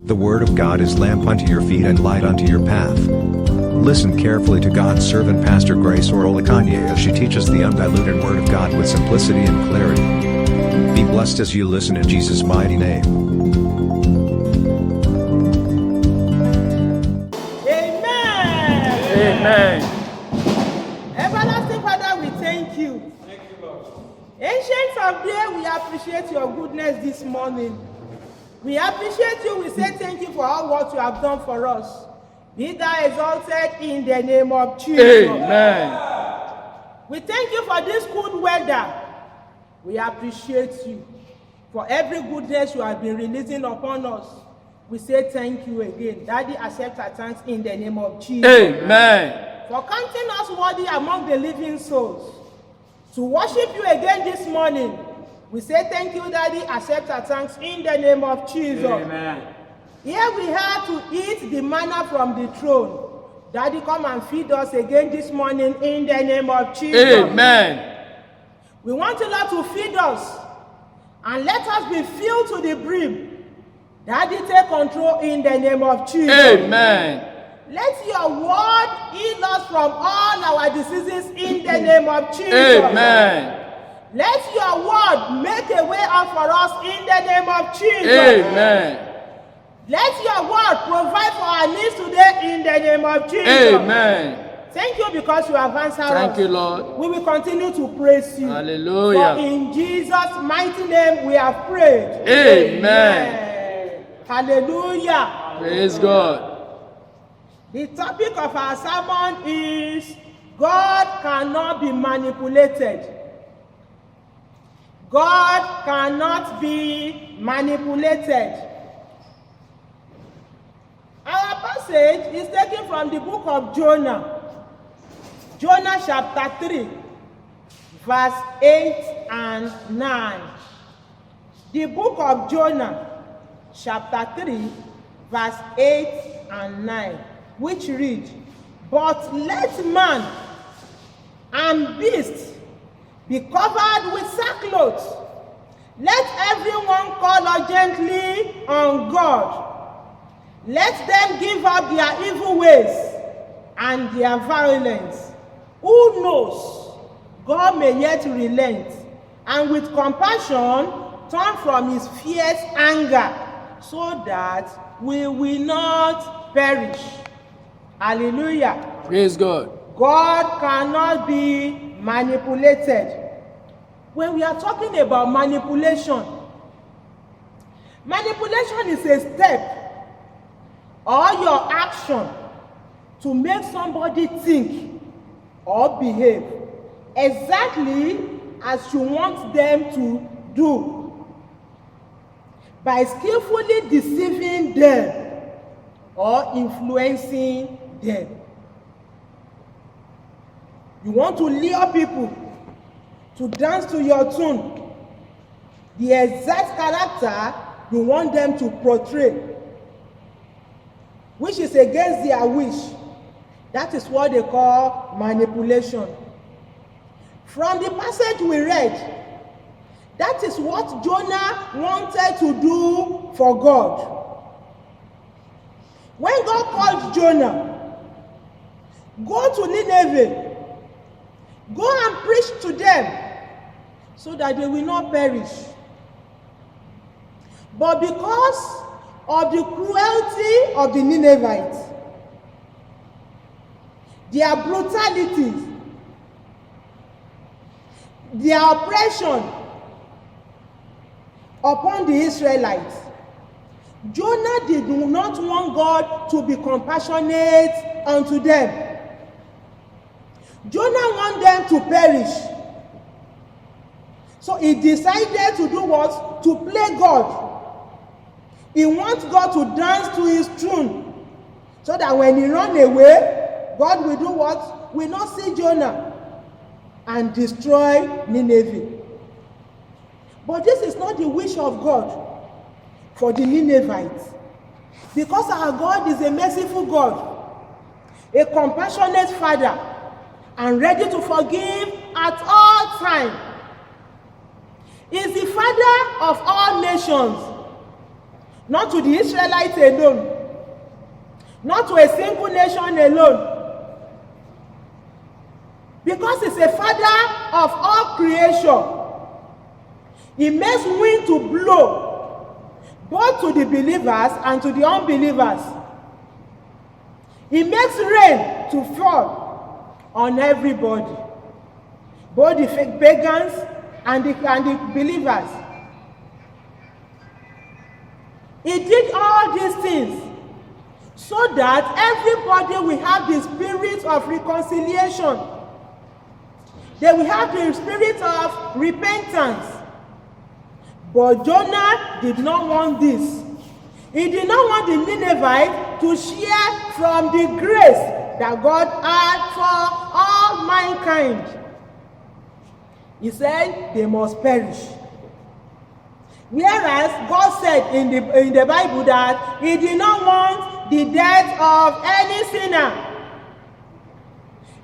The Word of God is lamp unto your feet and light unto your path. Listen carefully to God's servant Pastor Grace Orolakanye as she teaches the undiluted Word of God with simplicity and clarity. Be blessed as you listen in Jesus' mighty name. Amen. Amen. Everlasting Father, we thank you. Thank you, Lord. Ancients of days, we appreciate your goodness this morning. We appreciate you. We say thank you for all what you have done for us. Be thou exalted in the name of Jesus. Amen. We thank you for this good weather. We appreciate you for every goodness you have been releasing upon us. We say thank you again. Daddy, accept our thanks in the name of Jesus. Amen. For counting us worthy among the living souls to worship you again this morning. We say thank you, Daddy. Accept our thanks in the name of Jesus. Amen. Here we have to eat the manna from the throne. Daddy, come and feed us again this morning in the name of Jesus. Amen. We want you, Lord, to feed us and let us be filled to the brim. Daddy, take control in the name of Jesus. Amen. Let your word heal us from all our diseases in the name of Jesus. Amen. Let your word make a way out for us in the name of Jesus. Amen. Let your word provide for our needs today in the name of Jesus. Amen. Thank you because you have answered us. Thank you, Lord. We will continue to praise you. Hallelujah. For in Jesus' mighty name we have prayed. Amen. Hallelujah. Praise God. The topic of our sermon is God cannot be manipulated. God cannot be manipulated. Our passage is taken from the book of Jonah. Jonah chapter 3, verse 8 and 9. The book of Jonah chapter 3, verse 8 and 9, which read, "But let man and beast be covered with sackcloth. Let everyone call urgently on God. Let them give up their evil ways and their violence. Who knows? God may yet relent, and with compassion turn from his fierce anger, so that we will not perish." Hallelujah. Praise God. God cannot be manipulated. When we are talking about manipulation, manipulation is a step or your action to make somebody think or behave exactly as you want them to do by skillfully deceiving them or influencing them. You want to lure people to dance to your tune, the exact character you want them to portray, which is against their wish. That is what they call manipulation. From the passage we read, that is what Jonah wanted to do for God. When God called Jonah, "Go to Nineveh, go and preach to them so that they will not perish." But because of the cruelty of the Ninevites, their brutality, their oppression upon the Israelites, Jonah did not want God to be compassionate unto them. Jonah wanted them to perish. So he decided to do what? To play God. He wants God to dance to his tune, so that when he runs away, God will do what? Will not see Jonah and destroy Nineveh. But this is not the wish of God for the Ninevites, because our God is a merciful God, a compassionate Father, and ready to forgive at all times. He is the Father of all nations. not to the Israelites alone, not to a single nation alone, because he's a father of all creation. He makes wind to blow both to the believers and to the unbelievers. He makes rain to fall on everybody, both the pagans and the believers. He did all these things so that everybody will have the spirit of reconciliation. They will have the spirit of repentance. But Jonah did not want this. He did not want the Ninevites to share from the grace that God had for all mankind. He said they must perish. Whereas God said in the Bible that he did not want the death of any sinner.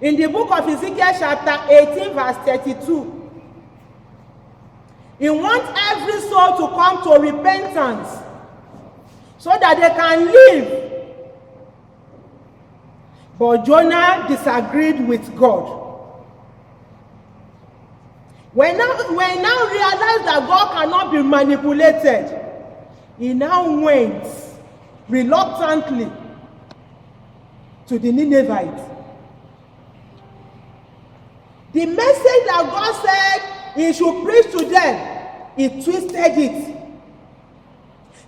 In the book of Ezekiel chapter 18 verse 32, he wants every soul to come to repentance so that they can live. But Jonah disagreed with God. When now realized that God cannot be manipulated, he now went reluctantly to the Ninevites. The message that God said he should preach to them, he twisted it.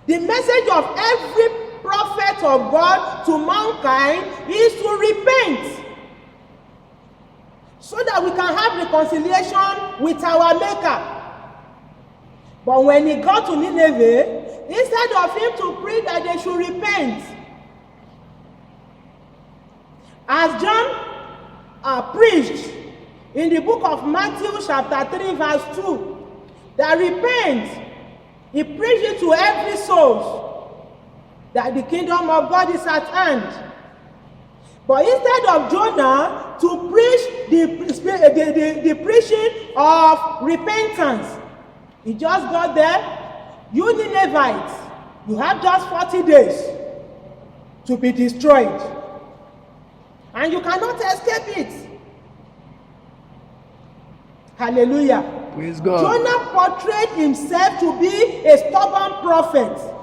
The message of every prophet of God to mankind is to repent, so that we can have reconciliation with our Maker. But when he got to Nineveh, instead of him to pray that they should repent, as John preached in the book of Matthew chapter 3 verse 2, that repent, he preached it to every soul, that the kingdom of God is at hand. But instead of Jonah to preach the preaching of repentance, he just got there. You Ninevites, you have just 40 days to be destroyed, and you cannot escape it. Hallelujah. Praise God. Jonah portrayed himself to be a stubborn prophet.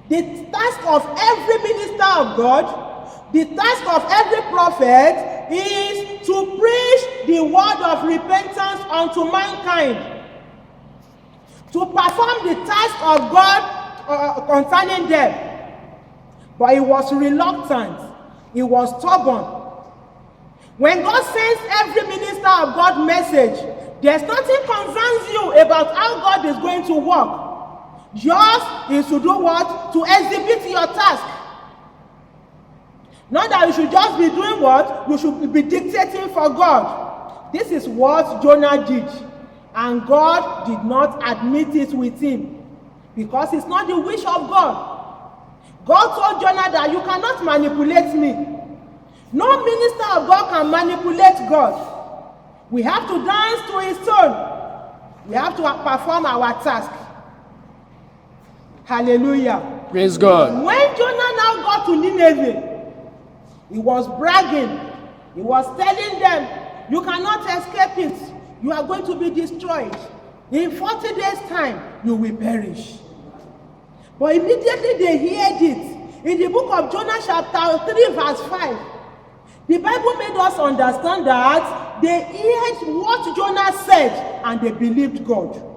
The task of every minister of God, the task of every prophet, is to preach the word of repentance unto mankind, to perform the task of God concerning them. But he was reluctant, he was stubborn. When God sends every minister of God message, there's nothing concerns you about how God is going to work. Yours is to do what? To exhibit your task. Not that you should just be doing what? You should be dictating for God. This is what Jonah did. And God did not admit it with him, because it's not the wish of God. God told Jonah that you cannot manipulate me. No minister of God can manipulate God. We have to dance to his tune. We have to perform our task. Hallelujah. Praise God. When Jonah now got to Nineveh, he was bragging. He was telling them, you cannot escape it. You are going to be destroyed. In 40 days' time, you will perish. But immediately they heard it. In the book of Jonah chapter 3 verse 5, the Bible made us understand that they heard what Jonah said and they believed God.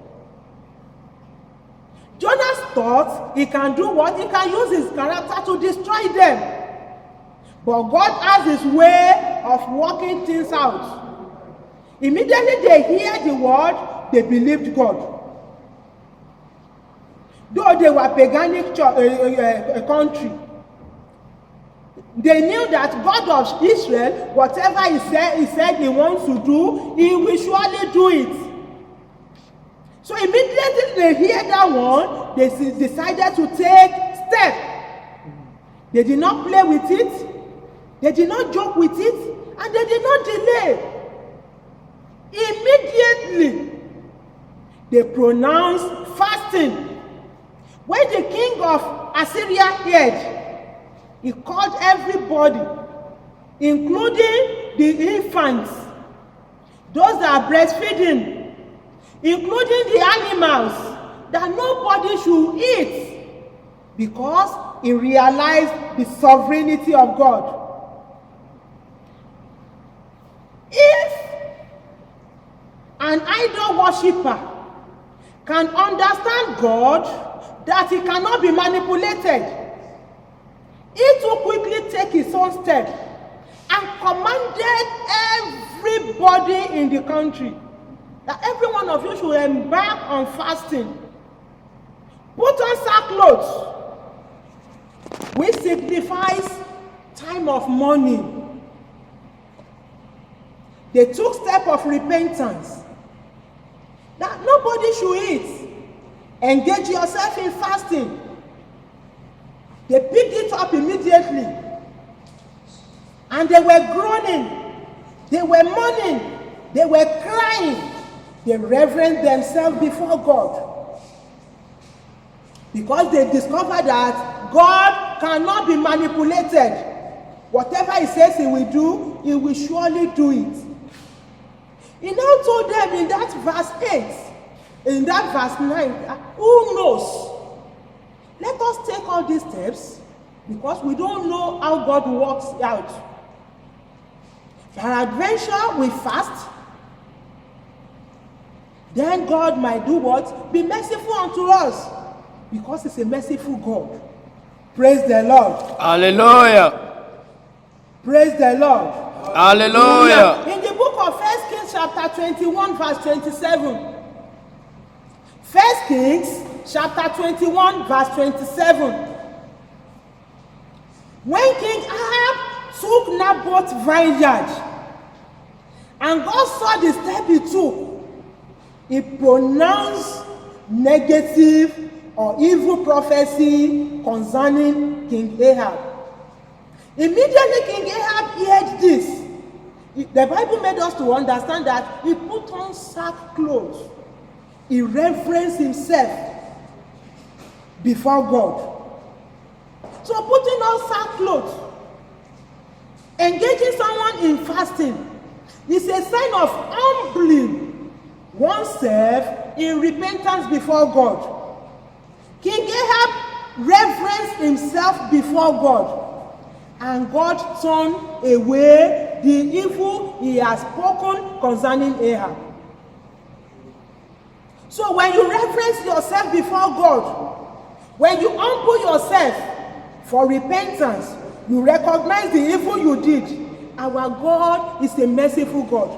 Jonah thought he can do what? He can use his character to destroy them. But God has his way of working things out. Immediately they hear the word, they believed God. Though they were paganic country, they knew that God of Israel, whatever he said he wants to do, he will surely do it. So immediately they hear that one, they decided to take step. They did not play with it, they did not joke with it, and they did not delay. Immediately they pronounced fasting, When the king of Assyria heard, he called everybody, including the infants, those that are breastfeeding, including the animals, that nobody should eat, because he realized the sovereignty of God. If an idol worshiper can understand God, that he cannot be manipulated, he too quickly take his own step and commanded everybody in the country that every one of you should embark on fasting. Put on sackcloth, which signifies time of mourning. They took step of repentance, that nobody should eat. Engage yourself in fasting. They picked it up immediately, and they were groaning, they were mourning, they were crying. They reverenced themselves before God, because they discovered that God cannot be manipulated. Whatever he says he will do, he will surely do it. He now told them in that verse 8, in that verse 9, who knows? Let us take all these steps, because we don't know how God works out. Peradventure we fast, then God might do what? Be merciful unto us, because he's a merciful God. Praise the Lord. Hallelujah. Praise the Lord. Hallelujah. In the book of 1 Kings chapter 21 verse 27. 1 Kings chapter 21 verse 27. When King Ahab took Naboth's vineyard, and God saw the step he took, he pronounced negative or evil prophecy concerning King Ahab. Immediately King Ahab heard this. The Bible made us to understand that he put on sackcloth. He reverenced himself before God. So putting on sackcloth, engaging someone in fasting, is a sign of humbling oneself in repentance before God. King Ahab reverenced himself before God, and God turned away the evil he has spoken concerning Ahab. So when you reverence yourself before God, when you humble yourself for repentance, you recognize the evil you did. Our God is a merciful God.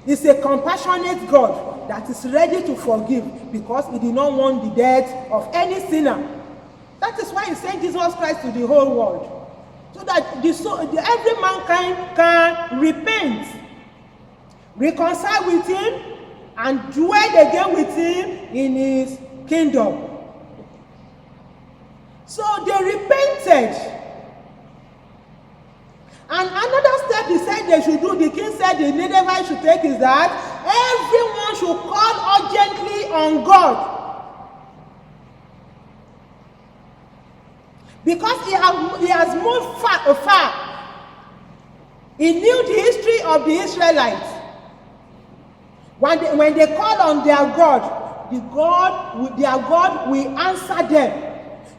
He's a compassionate God that is ready to forgive, because he did not want the death of any sinner. That is why he sent Jesus Christ to the whole world, so that every mankind can repent, reconcile with him, and dwell again with him in his kingdom. So they repented. And another step he said they should do, the king said the Ninevites should take, is that everyone should call urgently on God. Because he has moved far. He knew the history of the Israelites. When they call on their God, their God will answer them.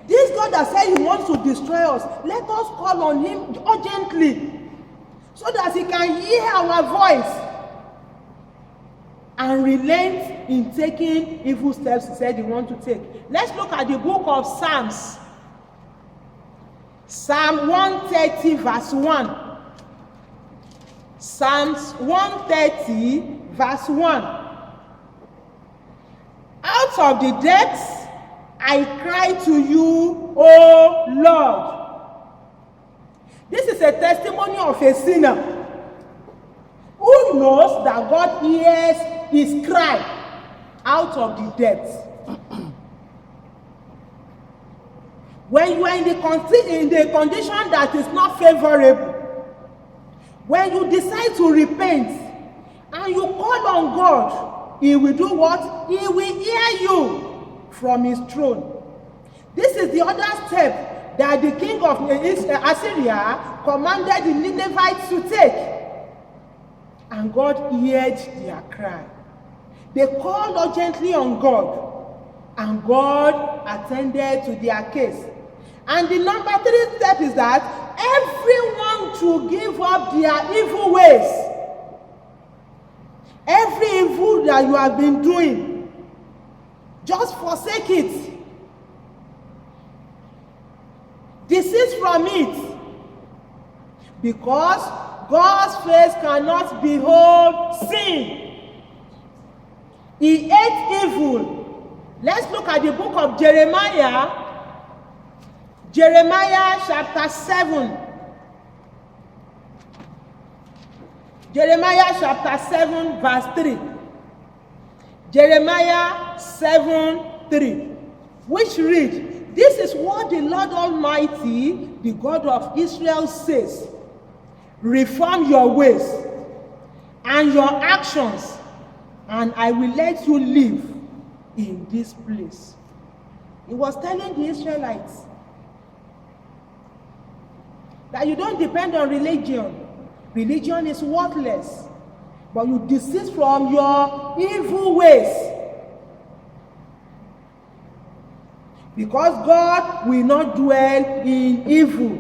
This God that said he wants to destroy us, let us call on him urgently, so that he can hear our voice and relent in taking evil steps he said he wants to take. Let's look at the book of Psalms. Psalm 130 verse 1. Psalms 130 verse 1. Out of the depths I cry to you, O Lord. This is a testimony of a sinner who knows that God hears his cry out of the depths. When you are in the condition that is not favorable, when you decide to repent and you call on God, he will do what? He will hear you from his throne. This is the other step that the king of Assyria commanded the Ninevites to take. And God heard their cry. They called urgently on God, and God attended to their case. And the number 3 step is that everyone should give up their evil ways. Every evil that you have been doing, just forsake it. Desist from it. Because God's face cannot behold sin. He hates evil. Let's look at the book of Jeremiah. Jeremiah chapter 7. Jeremiah chapter 7 verse 3. Jeremiah 7:3. Which read, "This is what the Lord Almighty, the God of Israel says. Reform your ways and your actions, and I will let you live in this place." He was telling the Israelites that you don't depend on religion. Religion is worthless, but you desist from your evil ways. Because God will not dwell in evil.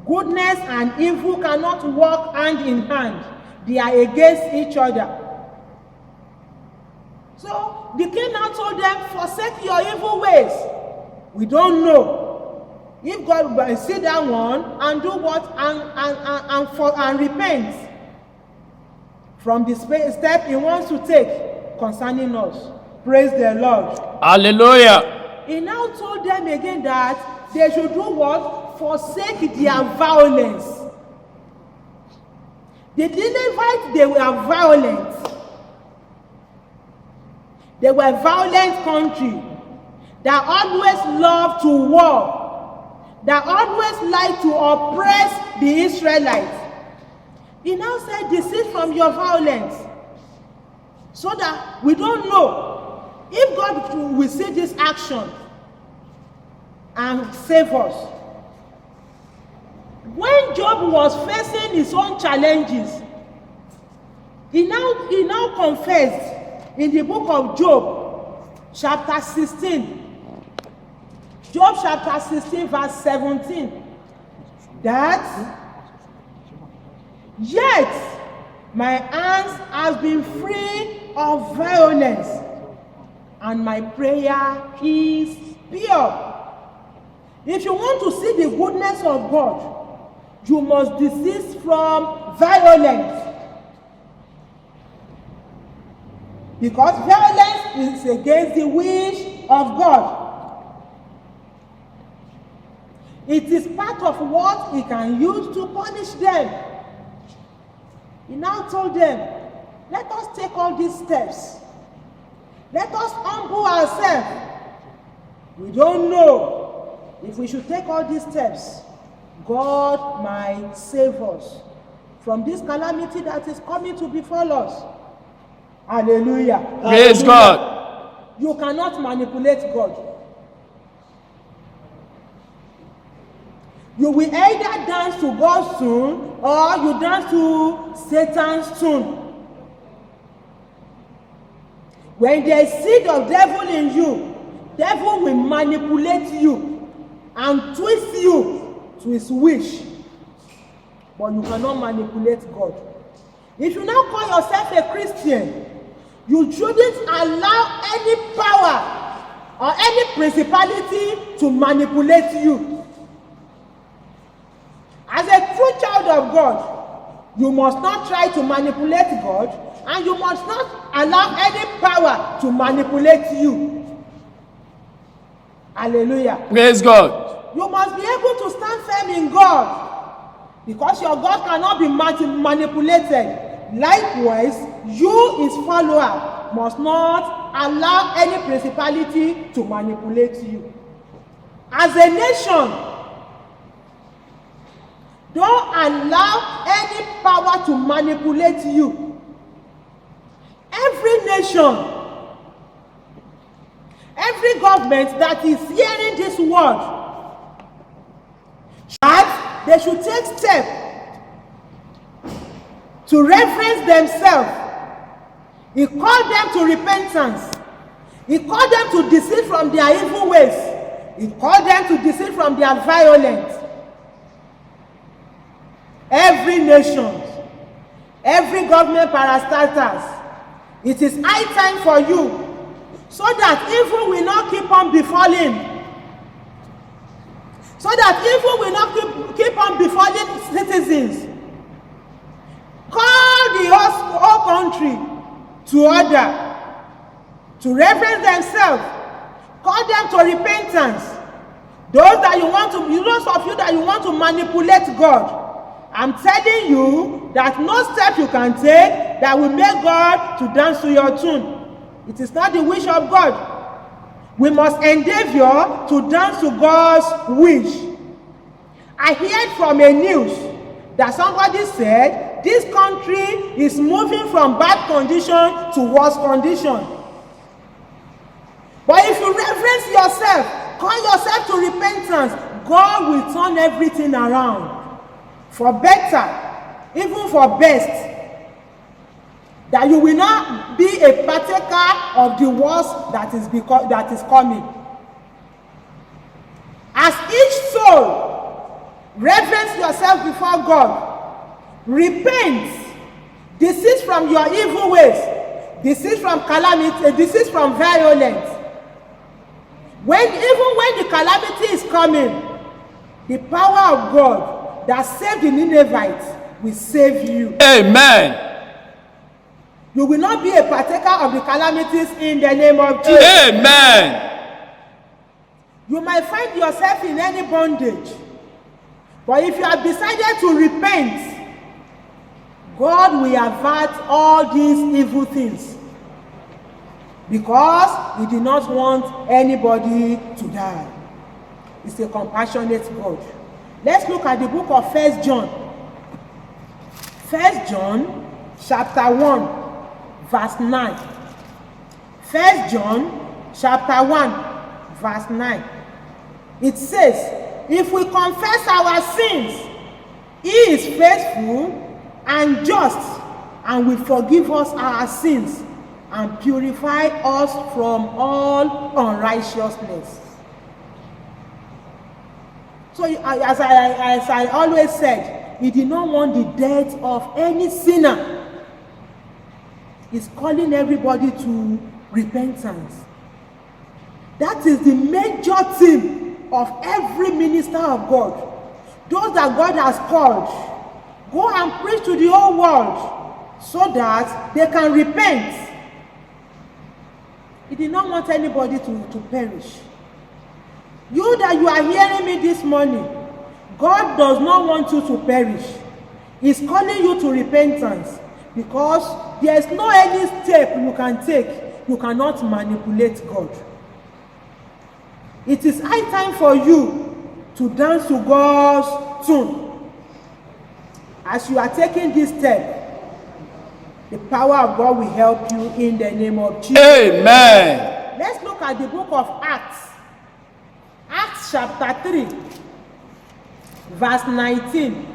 Goodness and evil cannot walk hand in hand. They are against each other. So the king now told them, forsake your evil ways. We don't know if God will sit down one and do what and repent from the step he wants to take concerning us. Praise the Lord. Hallelujah. He now told them again that they should do what? Forsake their violence. The Ninevites, they were violent. They were a violent country that always loved to war, that always liked to oppress the Israelites. He now said, desist from your violence, so that we don't know if God will see this action and save us. When Job was facing his own challenges, he now confessed in the book of Job, chapter 16. Job chapter 16, verse 17. That, yet my hands have been free of violence, and my prayer is pure. If you want to see the goodness of God, you must desist from violence. Because violence is against the wish of God. It is part of what he can use to punish them. He now told them, let us take all these steps. Let us humble ourselves. We don't know if we should take all these steps. God might save us from this calamity that is coming to befall us. Hallelujah. Praise God. You cannot manipulate God. You will either dance to God's tune or you dance to Satan's tune. When there is seed of devil in you, devil will manipulate you and twist you to his wish. But you cannot manipulate God. If you now call yourself a Christian, you shouldn't allow any power or any principality to manipulate you. As a true child of God, you must not try to manipulate God, and you must not allow any power to manipulate you. Hallelujah. Praise God. You must be able to stand firm in God, because your God cannot be manipulated. Likewise, you, his follower, must not allow any principality to manipulate you. As a nation, don't allow any power to manipulate you. Every nation, every government that is hearing this word, that they should take steps to reference themselves. He called them to repentance. He called them to desist from their evil ways. He called them to desist from their violence. Every nation, every government parastatals, it is high time for you, so that evil will not keep on befalling. So that evil will not keep on befalling citizens. Call the whole country to order, to reverence themselves. Call them to repentance. Those of you that you want to manipulate God, I'm telling you that no step you can take that will make God to dance to your tune. It is not the wish of God. We must endeavor to dance to God's wish. I heard from a news that somebody said this country is moving from bad condition to worse condition. But if you reverence yourself, call yourself to repentance, God will turn everything around for better, even for best. That you will not be a partaker of the worst that is coming. As each soul reverence yourself before God, repent, desist from your evil ways, desist from calamity, desist from violence. Even when the calamity is coming, the power of God that saved the Ninevites will save you. Amen. You will not be a partaker of the calamities in the name of Jesus. Amen. You might find yourself in any bondage, but if you have decided to repent, God will avert all these evil things, because He did not want anybody to die. He's a compassionate God. Let's look at the book of 1 John. 1 John chapter 1 verse 9. 1 John chapter 1 verse 9. It says, if we confess our sins, He is faithful and just and will forgive us our sins and purify us from all unrighteousness. So as I always said, He did not want the death of any sinner. He's calling everybody to repentance. That is the major theme of every minister of God. Those that God has called, go and preach to the whole world so that they can repent. He did not want anybody to perish. You that you are hearing me this morning, God does not want you to perish. He's calling you to repentance, because there is no any step you can take. You cannot manipulate God. It is high time for you to dance to God's tune. As you are taking this step, the power of God will help you in the name of Jesus. Amen. Let's look at the book of Acts. Acts chapter 3, verse 19.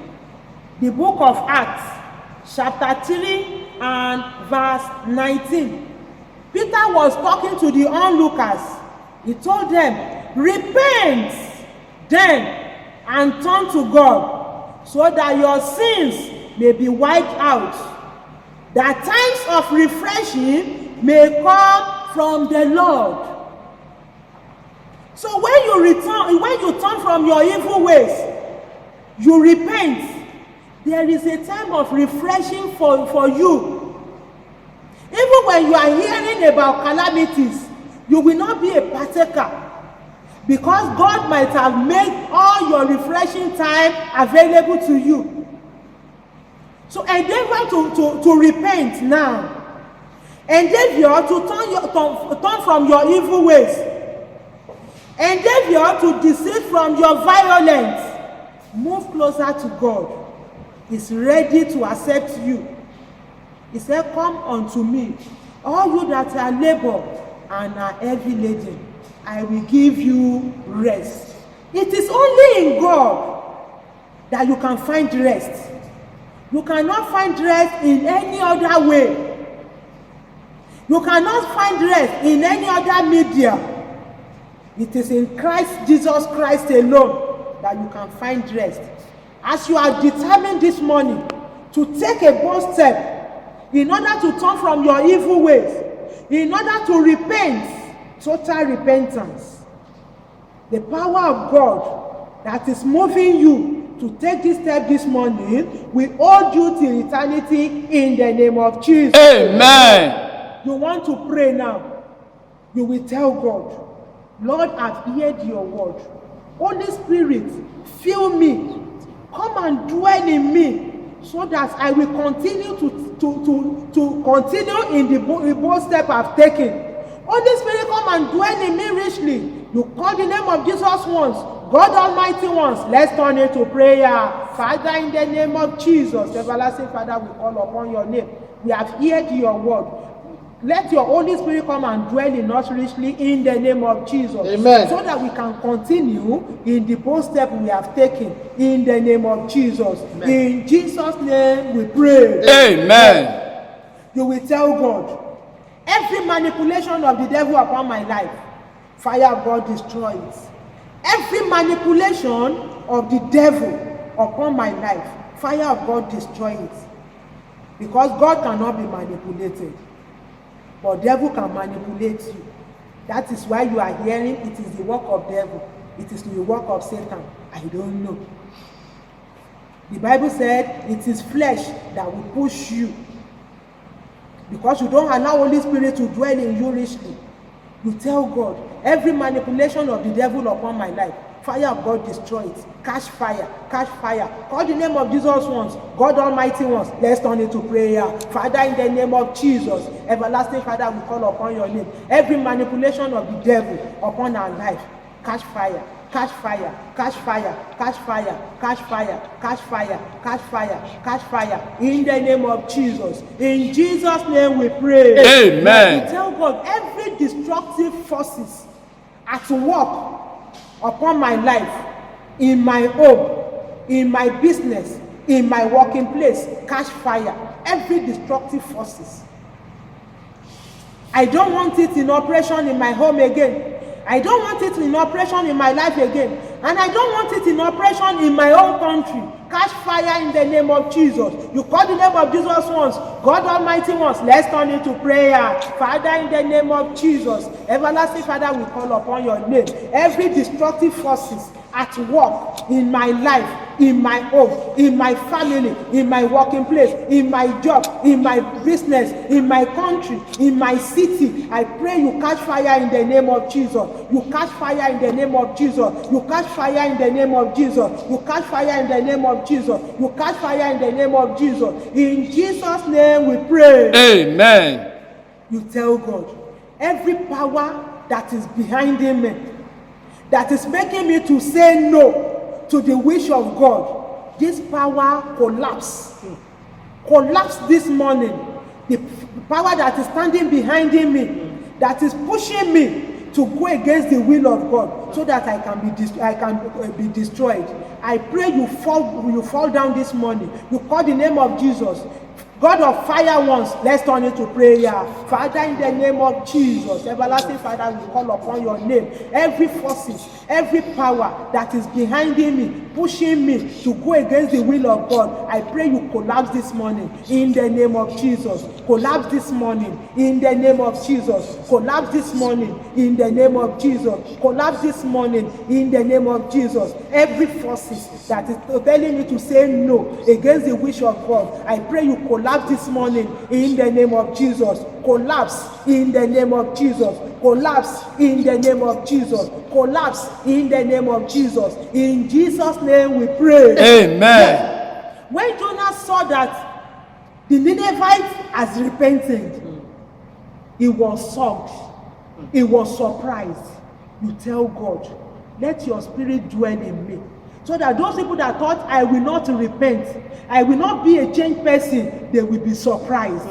The book of Acts, chapter 3 and verse 19. Peter was talking to the onlookers. He told them, repent then and turn to God, so that your sins may be wiped out, that times of refreshing may come from the Lord. So when you turn from your evil ways, you repent, there is a time of refreshing for you. Even when you are hearing about calamities, you will not be a partaker, because God might have made all your refreshing time available to you. So endeavor to repent now. Endeavor to turn from your evil ways. Endeavor to desist from your violence. Move closer to God. He's ready to accept you. He said, come unto me, all you that are labored and are heavy laden, I will give you rest. It is only in God that you can find rest. You cannot find rest in any other way. You cannot find rest in any other media. It is in Christ, Jesus Christ alone, that you can find rest. As you are determined this morning to take a bold step in order to turn from your evil ways, in order to repent, total repentance, the power of God that is moving you to take this step this morning will hold you till eternity in the name of Jesus. Amen. You want to pray now. You will tell God, Lord, I've heard your word. Holy Spirit, fill me. Come and dwell in me so that I will continue to continue in the bold step I've taken. Holy Spirit, come and dwell in me richly. You call the name of Jesus once, God Almighty once. Let's turn it to prayer. Father, in the name of Jesus, everlasting Father, we call upon your name. We have heard your word. Let your Holy Spirit come and dwell in us richly in the name of Jesus. Amen. So that we can continue in the bold step we have taken in the name of Jesus. Amen. In Jesus' name we pray. Amen. You will tell God, every manipulation of the devil upon my life, fire of God destroy it. Every manipulation of the devil upon my life, fire of God destroy it. Because God cannot be manipulated. But devil can manipulate you. That is why you are hearing it is the work of devil. It is the work of Satan. I don't know. The Bible said it is flesh that will push you. Because you don't allow Holy Spirit to dwell in you richly. You tell God, every manipulation of the devil upon my life, fire of God destroy it. Catch fire, catch fire. Call the name of Jesus once, God Almighty once. Let's turn it to prayer. Father, in the name of Jesus, everlasting Father, we call upon your name. Every manipulation of the devil upon our life, catch fire, catch fire, catch fire, catch fire, catch fire, catch fire, catch fire, catch fire. In the name of Jesus. In Jesus' name we pray. Amen. We tell God, every destructive forces at work upon my life, in my home, in my business, in my working place, catch fire. Every destructive forces. I don't want it in operation in my home again. I don't want it in operation in my life again. And I don't want it in operation in my own country. Catch fire in the name of Jesus. You call the name of Jesus once, God Almighty once. Let's turn it to prayer. Father, in the name of Jesus, everlasting Father, we call upon your name. Every destructive forces at work in my life, in my home, in my family, in my working place, in my job, in my business, in my country, in my city, I pray you catch fire in the name of Jesus. You catch fire in the name of Jesus. You catch fire in the name of Jesus. You catch fire in the name of Jesus. You catch fire in the name of Jesus. In Jesus' name we pray. Amen. You tell God, every power that is behind me, that is making me to say no to the wish of God, this power collapse. Collapse this morning. The power that is standing behind me, that is pushing me to go against the will of God, so that I can be destroyed. I pray you fall down this morning. You call the name of Jesus, God of fire once. Let's turn it to prayer. Father, in the name of Jesus, everlasting Father, we call upon your name. Every forces, every power that is behind me, pushing me to go against the will of God, I pray you collapse this morning in the name of Jesus. Collapse this morning in the name of Jesus. Collapse this morning in the name of Jesus. Collapse this morning in the name of Jesus. Every forces that is telling me to say no against the wish of God, I pray you collapse this morning in the name of Jesus. Collapse in the name of Jesus. Collapse in the name of Jesus. Collapse in the name of Jesus. In Jesus' name we pray. Amen. When Jonah saw that the Ninevites has repented, he was shocked. He was surprised. You tell God, let your spirit dwell in me. So that those people that thought I will not repent, I will not be a changed person, they will be surprised.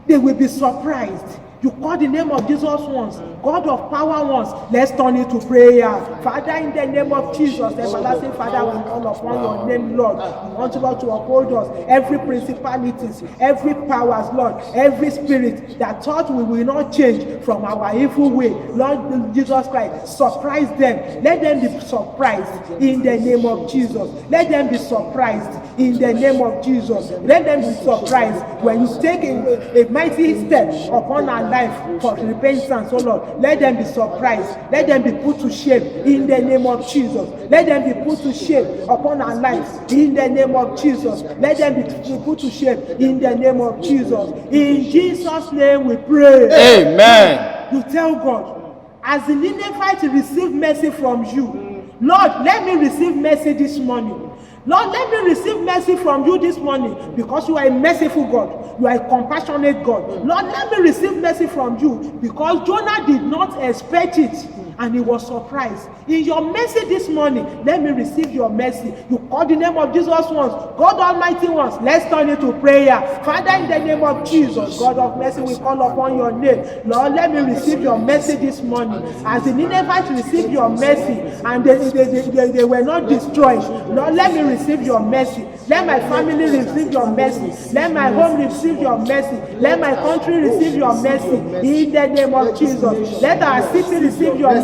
They will be surprised. You call the name of Jesus once. God of power once. Let's turn it to prayer. Father, in the name of Jesus, everlasting Father, we call upon your name, Lord. We want you, Lord, to uphold us. Every principalities, every powers, Lord, every spirit that thought we will not change from our evil way, Lord Jesus Christ, surprise them. Let them be surprised in the name of Jesus. Let them be surprised in the name of Jesus. Let them be surprised when you take a mighty step upon our life for repentance, oh Lord. Let them be surprised. Let them be put to shame in the name of Jesus. Let them be put to shame upon our lives in the name of Jesus. Let them be put to shame in the name of Jesus. In Jesus' name we pray. Amen. You tell God, as the Ninevites receive mercy from you, Lord, let me receive mercy this morning. Lord, let me receive mercy from you this morning, because you are a merciful God. You are a compassionate God. Lord, let me receive mercy from you, because Jonah did not expect it and he was surprised. In your mercy this morning, let me receive your mercy. You call the name of Jesus once, God Almighty once. Let's turn it to prayer. Father, in the name of Jesus, God of mercy, we call upon your name. Lord, let me receive your mercy this morning. As the Ninevites received your mercy and they were not destroyed, Lord, let me receive your mercy. Let my family receive your mercy. Let my home receive your mercy. Let my country receive your mercy in the name of Jesus. Let our city receive your mercy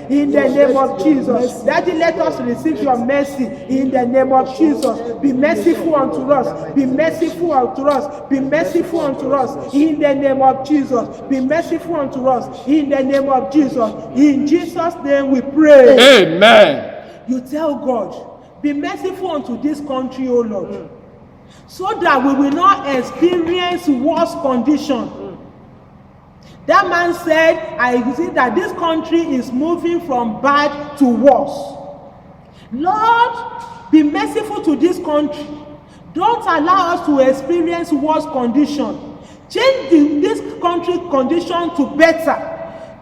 in the name of Jesus. Daddy, let us receive your mercy in the name of Jesus. Be merciful unto us. Be merciful unto us. Be merciful unto us in the name of Jesus. Be merciful unto us in the name of Jesus. In Jesus' name we pray. Amen. You tell God, be merciful unto this country, O Lord, so that we will not experience worse condition. That man said, I see that this country is moving from bad to worse. Lord, be merciful to this country. Don't allow us to experience worse condition. Change this country condition to better.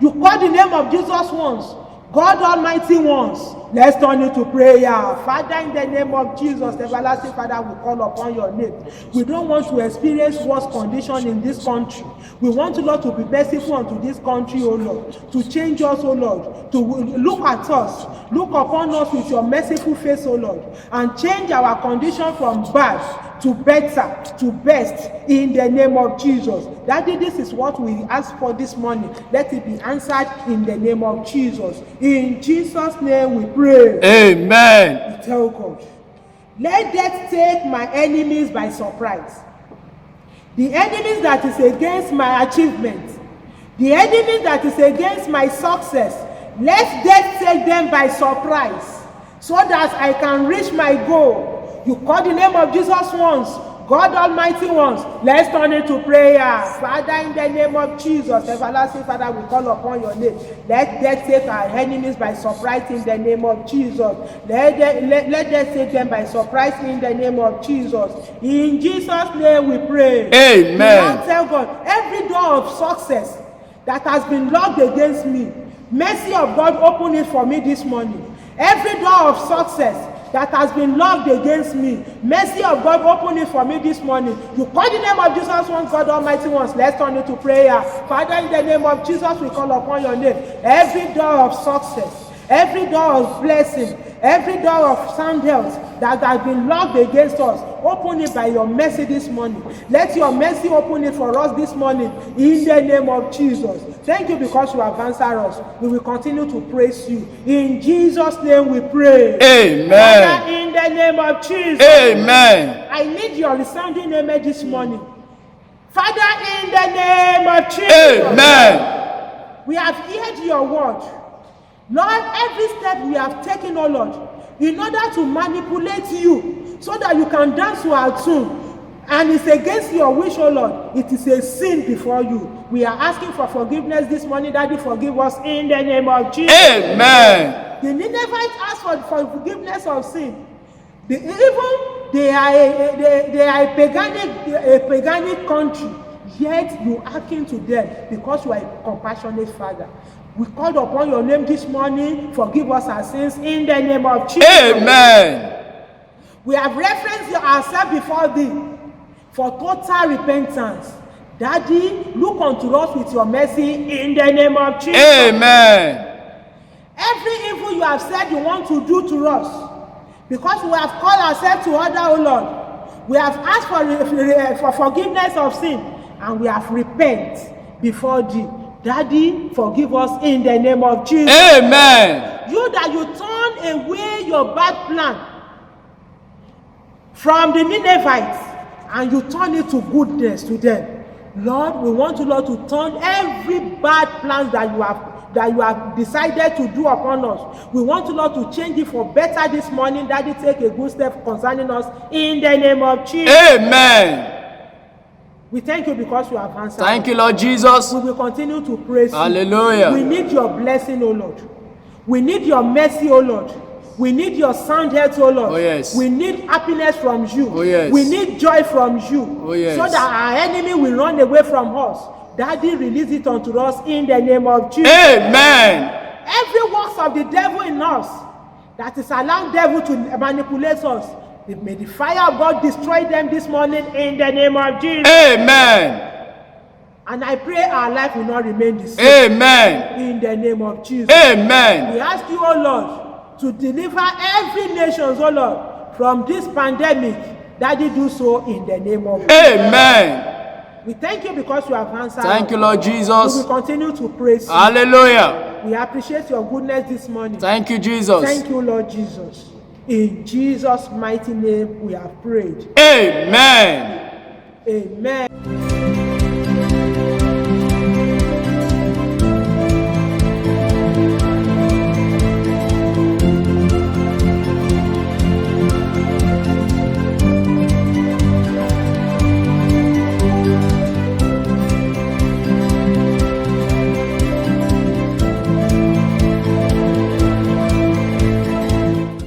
You call the name of Jesus once, God Almighty once. Let's turn it to prayer. Father, in the name of Jesus, everlasting Father, we call upon your name. We don't want to experience worse condition in this country. We want you, Lord, to be merciful unto this country, O Lord, to change us, O Lord, to look at us, look upon us with your merciful face, O Lord, and change our condition from bad to better, to best, in the name of Jesus. Daddy, this is what we ask for this morning. Let it be answered in the name of Jesus. In Jesus' name we pray. Amen. You tell God, let death take my enemies by surprise. The enemies that is against my achievement, the enemies that is against my success, let death take them by surprise, so that I can reach my goal. You call the name of Jesus once, God Almighty once. Let's turn it to prayer. Father, in the name of Jesus, everlasting Father, we call upon your name. Let death take our enemies by surprise in the name of Jesus. Let death take them by surprise in the name of Jesus. In Jesus' name we pray. Amen. Now tell God, every door of success that has been locked against me, mercy of God, open it for me this morning. Every door of success that has been locked against me, mercy of God, open it for me this morning. You call the name of Jesus once, God Almighty once. Let's turn it to prayer. Father, in the name of Jesus, we call upon your name. Every door of success, every door of blessing, every door of sound health that has been locked against us, open it by your mercy this morning. Let your mercy open it for us this morning in the name of Jesus. Thank you because you have answered us. We will continue to praise you. In Jesus' name we pray. Amen. Father, in the name of Jesus. Amen. I need your resounding amen this morning. Father, in the name of Jesus. Amen. We have heard your word. Lord, every step we have taken, oh Lord, in order to manipulate you so that you can dance to our tune, and it's against your wish, oh Lord, it is a sin before you. We are asking for forgiveness this morning. Daddy, forgive us in the name of Jesus. Amen. The Ninevites asked for forgiveness of sin. They are a paganic country, yet you hearken to them because you are a compassionate Father. We called upon your name this morning. Forgive us our sins in the name of Jesus. Amen. We have referenced ourselves before thee for total repentance. Daddy, look unto us with your mercy in the name of Jesus. Amen. Every evil you have said you want to do to us, because we have called ourselves to order, O Lord, we have asked for forgiveness of sin, and we have repented before thee. Daddy, forgive us in the name of Jesus. Amen. You that you turn away your bad plan from the Ninevites, and you turn it to goodness to them. Lord, we want you, Lord, to turn every bad plan that you have decided to do upon us. We want you, Lord, to change it for better this morning. Daddy, take a good step concerning us in the name of Jesus. Amen. We thank you because you have answered. Thank you, Lord Jesus. We will continue to praise Hallelujah. you. We need your blessing, O Lord. We need your mercy, O Lord. We need your sound health, O Lord. Oh, yes. We need happiness from you. Oh, yes. We need joy from you. Oh, yes. So that our enemy will run away from us. Daddy, release it unto us in the name of Jesus. Amen. Every works of the devil in us that is allowing devil to manipulate us, may the fire of God destroy them this morning in the name of Jesus. Amen. And I pray our life will not remain the same. Amen. In the name of Jesus. Amen. We ask you, O Lord, to deliver every nation, O Lord, from this pandemic. Daddy, do so in the name of Jesus. Amen. We thank you because you have answered. Thank you, Lord We Jesus. will continue to praise you. Hallelujah. We appreciate your goodness this morning. Thank you, Jesus. Thank you, Lord Jesus. In Jesus' mighty name we have prayed. Amen. Amen.